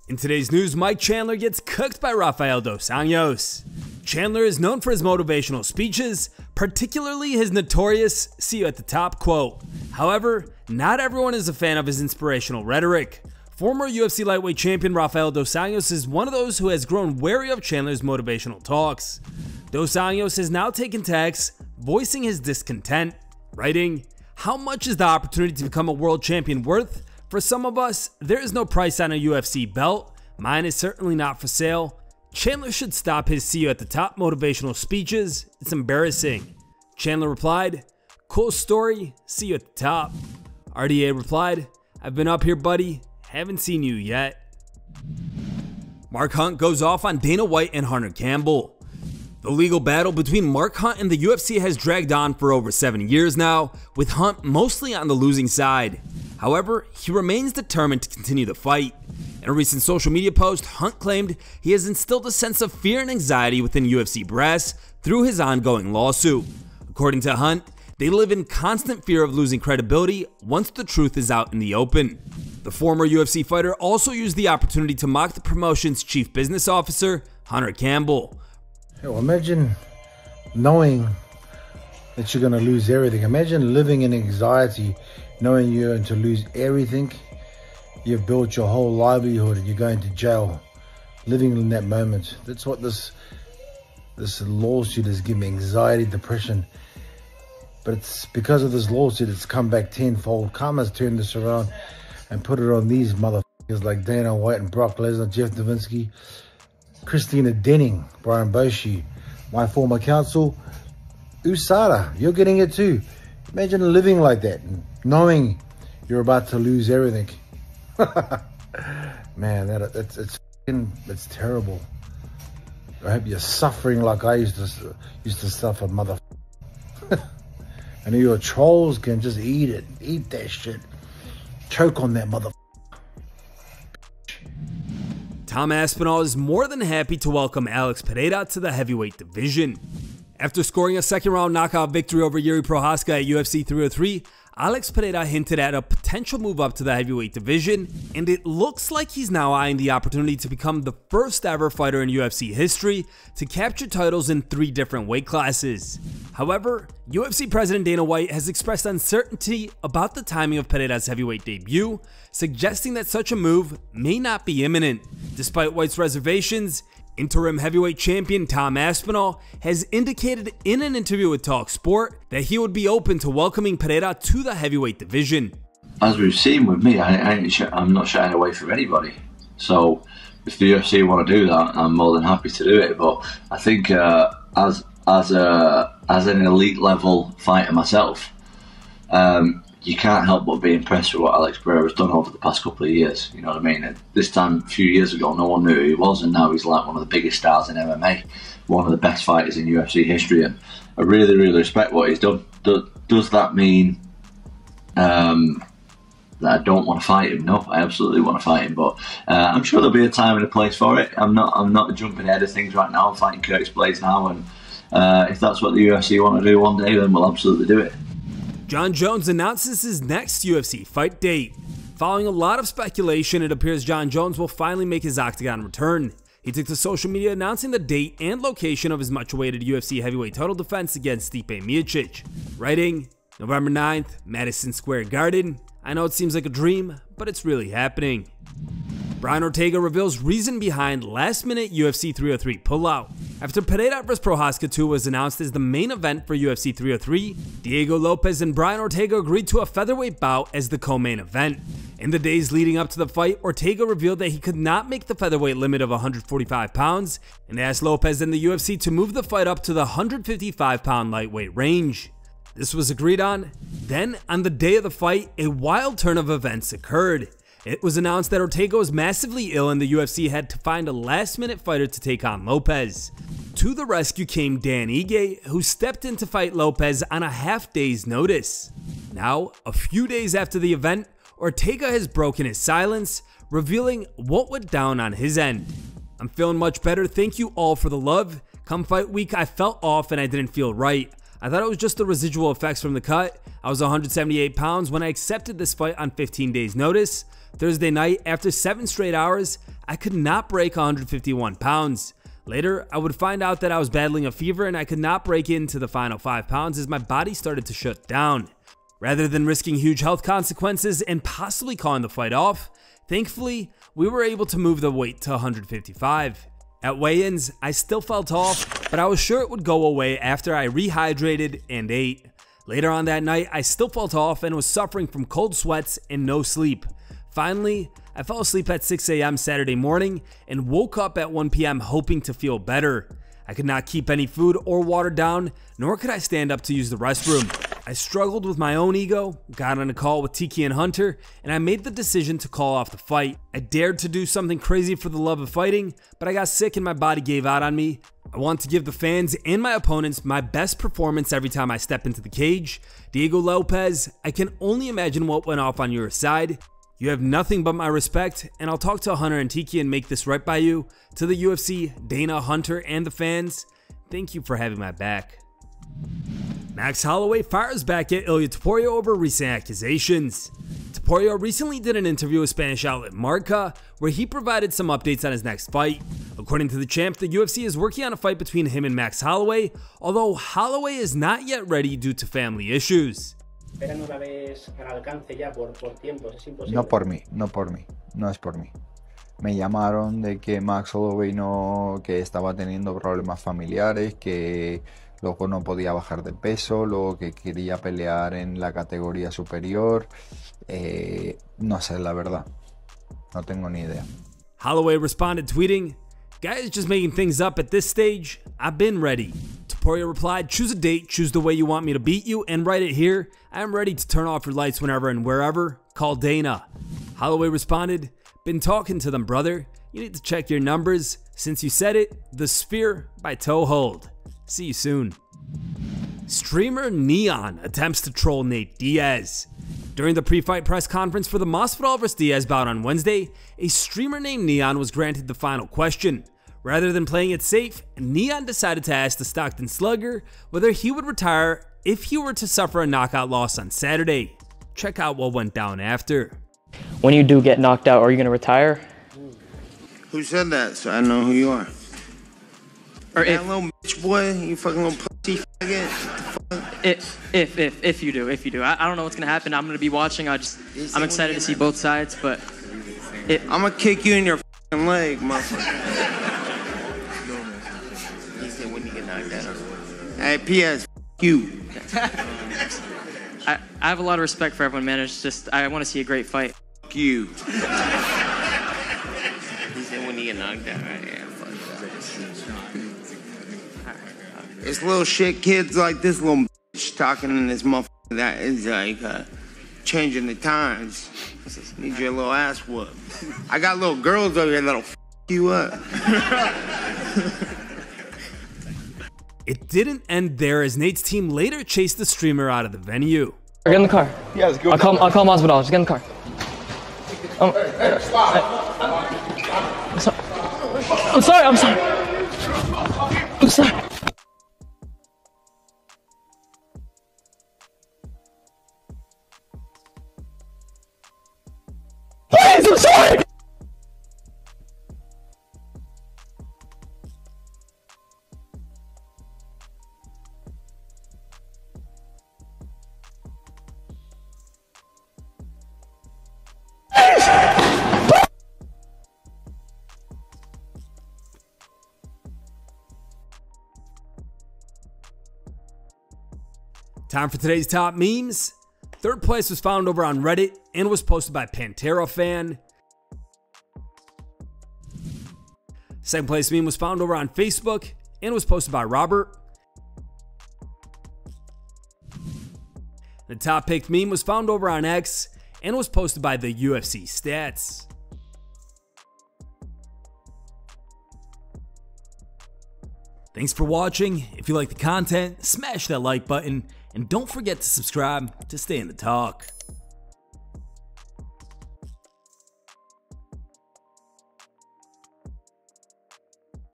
In today's news, Mike Chandler gets cooked by Rafael dos Anjos. Chandler is known for his motivational speeches, particularly his notorious "see you at the top" quote. However, not everyone is a fan of his inspirational rhetoric. Former UFC lightweight champion Rafael dos Anjos is one of those who has grown wary of Chandler's motivational talks. Dos Anjos has now taken to X, voicing his discontent, writing, "How much is the opportunity to become a world champion worth? For some of us, there is no price on a UFC belt. Mine is certainly not for sale. Chandler should stop his 'see you at the top' motivational speeches. It's embarrassing." Chandler replied, "Cool story, see you at the top." RDA replied, "I've been up here, buddy. Haven't seen you yet." Mark Hunt goes off on Dana White and Hunter Campbell. The legal battle between Mark Hunt and the UFC has dragged on for over 7 years now, with Hunt mostly on the losing side. However, he remains determined to continue the fight. In a recent social media post, Hunt claimed he has instilled a sense of fear and anxiety within UFC brass through his ongoing lawsuit. According to Hunt, they live in constant fear of losing credibility once the truth is out in the open. The former UFC fighter also used the opportunity to mock the promotion's chief business officer, Hunter Campbell. Well, imagine knowing that you're going to lose everything. Imagine living in anxiety, knowing you're going to lose everything. You've built your whole livelihood and you're going to jail, living in that moment. That's what this lawsuit is giving me, anxiety, depression. But it's because of this lawsuit, it's come back tenfold. Karma's turned this around and put it on these motherfuckers like Dana White and Brock Lesnar, Jeff Davinsky, Christina Denning, Brian Boshi, my former counsel, USADA. You're getting it too. Imagine living like that and knowing you're about to lose everything. Man, it's terrible. I hope you're suffering like I used to suffer, mother. And your trolls can just eat it, eat that shit, choke on that mother. Tom Aspinall is more than happy to welcome Alex Pereira to the heavyweight division. After scoring a second-round knockout victory over Jiri Prochazka at UFC 303, Alex Pereira hinted at a potential move up to the heavyweight division, and it looks like he's now eyeing the opportunity to become the first ever fighter in UFC history to capture titles in 3 different weight classes. However, UFC President Dana White has expressed uncertainty about the timing of Pereira's heavyweight debut, suggesting that such a move may not be imminent. Despite White's reservations, interim heavyweight champion Tom Aspinall has indicated in an interview with TalkSport that he would be open to welcoming Pereira to the heavyweight division. As we've seen with me, I'm not shying away from anybody. So if the UFC want to do that, I'm more than happy to do it. But I think as an elite level fighter myself, you can't help but be impressed with what Alex Pereira has done over the past couple of years. You know what I mean? This time, a few years ago, no one knew who he was, and now he's like one of the biggest stars in MMA, one of the best fighters in UFC history, and I really, really respect what he's done. Does that mean that I don't want to fight him? No, I absolutely want to fight him, but I'm sure there'll be a time and a place for it. I'm not jumping ahead of things right now. I'm fighting Curtis Blades now, and if that's what the UFC want to do one day, then we'll absolutely do it. Jon Jones announces his next UFC fight date. Following a lot of speculation, it appears Jon Jones will finally make his Octagon return. He took to social media announcing the date and location of his much-awaited UFC heavyweight title defense against Stipe Miocic, writing, "November 9th, Madison Square Garden. I know it seems like a dream, but it's really happening." Brian Ortega reveals reason behind last-minute UFC 303 pullout. After Pereira vs Prochazka 2 was announced as the main event for UFC 303, Diego Lopez and Brian Ortega agreed to a featherweight bout as the co-main event. In the days leading up to the fight, Ortega revealed that he could not make the featherweight limit of 145 pounds and asked Lopez and the UFC to move the fight up to the 155-pound lightweight range. This was agreed on. Then, on the day of the fight, a wild turn of events occurred. It was announced that Ortega was massively ill and the UFC had to find a last-minute fighter to take on Lopez. To the rescue came Dan Ige, who stepped in to fight Lopez on a half-day's notice. Now, a few days after the event, Ortega has broken his silence, revealing what went down on his end. "I'm feeling much better, thank you all for the love. Come fight week I felt off and I didn't feel right. I thought it was just the residual effects from the cut. I was 178 pounds when I accepted this fight on 15 days notice. Thursday night, after 7 straight hours, I could not break 151 pounds. Later, I would find out that I was battling a fever and I could not break into the final 5 pounds as my body started to shut down. Rather than risking huge health consequences and possibly calling the fight off, thankfully, we were able to move the weight to 155. At weigh-ins, I still felt off, but I was sure it would go away after I rehydrated and ate. Later on that night, I still felt off and was suffering from cold sweats and no sleep. Finally, I fell asleep at 6 a.m. Saturday morning and woke up at 1 p.m. hoping to feel better. I could not keep any food or water down, nor could I stand up to use the restroom. I struggled with my own ego, got on a call with Tiki and Hunter, and I made the decision to call off the fight. I dared to do something crazy for the love of fighting, but I got sick and my body gave out on me. I want to give the fans and my opponents my best performance every time I step into the cage. Diego Lopez, I can only imagine what went off on your side. You have nothing but my respect, and I'll talk to Hunter and Tiki and make this right by you. To the UFC, Dana, Hunter, and the fans, thank you for having my back. Max Holloway fires back at Ilia Topuria over recent accusations. Topuria recently did an interview with Spanish outlet Marca, where he provided some updates on his next fight. According to the champ, the UFC is working on a fight between him and Max Holloway, although Holloway is not yet ready due to family issues. No por mí, no es por mí. Me llamaron de que Max Holloway que estaba teniendo problemas familiares, que luego no podía bajar de peso, luego que quería pelear en la categoría superior. No sé, la verdad, no tengo ni idea. Holloway responded tweeting, "Guys just making things up at this stage, I've been ready." Topuria replied, "Choose a date, choose the way you want me to beat you, and write it here. I am ready to turn off your lights whenever and wherever. Call Dana." Holloway responded, "Been talking to them, brother. You need to check your numbers. Since you said it, The Sphere by Toe Hold. See you soon." Streamer Neon attempts to troll Nate Diaz. During the pre-fight press conference for the Masvidal vs. Diaz bout on Wednesday, a streamer named Neon was granted the final question. Rather than playing it safe, Neon decided to ask the Stockton Slugger whether he would retire if he were to suffer a knockout loss on Saturday. Check out what went down after. When you do get knocked out, are you going to retire? Who said that? So I know who you are. Or that little bitch boy, you fucking little pussy faggot. If you do. I don't know what's going to happen. I'm going to be watching. I'm excited to see both sides, but I'm going to kick you in your fucking leg, motherfucker. He said when you get knocked out. Hey, P.S. you. I have a lot of respect for everyone, man. It's just, I want to see a great fight. You. He said when you get knocked out, right? Yeah, fuck that. It's little shit kids like this little bitch talking in this motherfucker that is like changing the times. Need your little ass whooped. I got little girls over here that'll f you up. It didn't end there as Nate's team later chased the streamer out of the venue. Get in the car. Yeah, let's go. I'll call Masvidal. Just get in the car. I'm sorry. Please, I'm sorry! Time for today's top memes. Third place was found over on Reddit and was posted by Pantera Fan. Second place meme was found over on Facebook and was posted by Robert. The top picked meme was found over on X and was posted by the UFC Stats. Thanks for watching. If you like the content, smash that like button and don't forget to subscribe to stay in the talk.